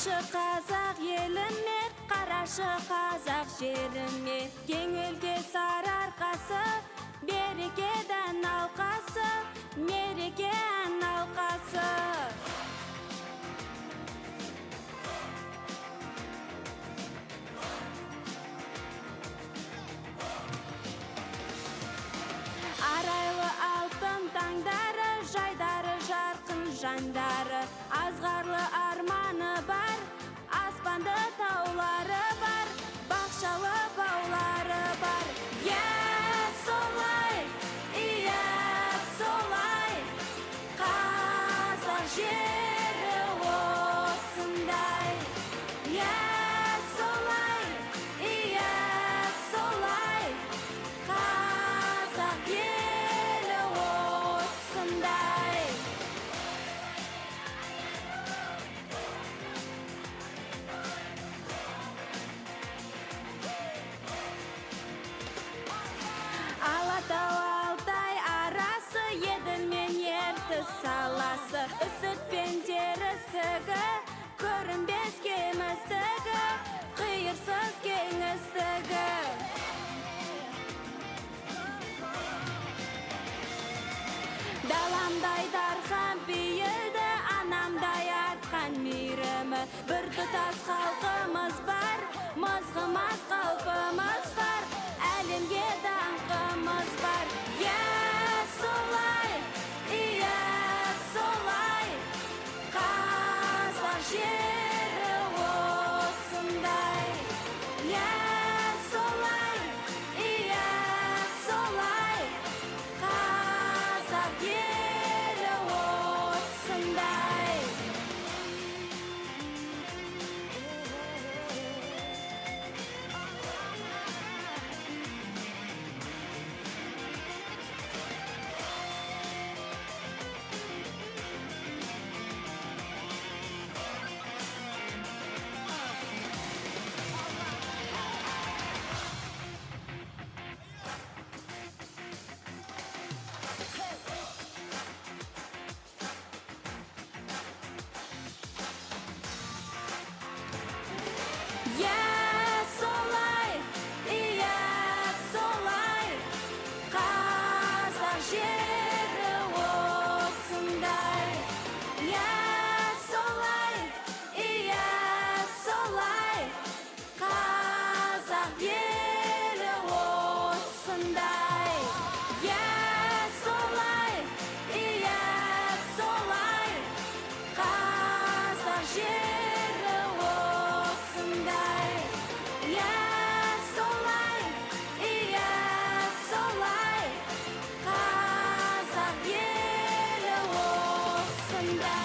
Қарашы қазақ еліме, қарашы қазақ жеріме, кең елге сарыарқасы, берекеден алқасы, мереке алқасы. Арайлы алтын таңдары, жайдары жарқын жандары, азғарлы арманы бар, аспанды таулары бар, бақшалы баулары бар. Солай, солай, қазақ жері осындай. Солай, солай, қазақ елі осындай. Алатау Алтай арасы, Еділ мен Ертіс саласы, үсік пен терістігі, көрінбес кемістігі, қиырсыз кеңістігі. Даламдай дархан пейілді, анамдай артқан мейірімі, бір тұтас халқымыз бар, мызғымас қалпымыз бар, әлемге даңқымыз бар. Солай, солай, қазақ жері осындай. Солай, солай, қазақ елі осындай. Солай, солай, қазақ жері осындай. Солай, солай, қазақ елі осындай. Солай, солай, қазақ жері осындай. Солай, солай, қазақ елі осындай.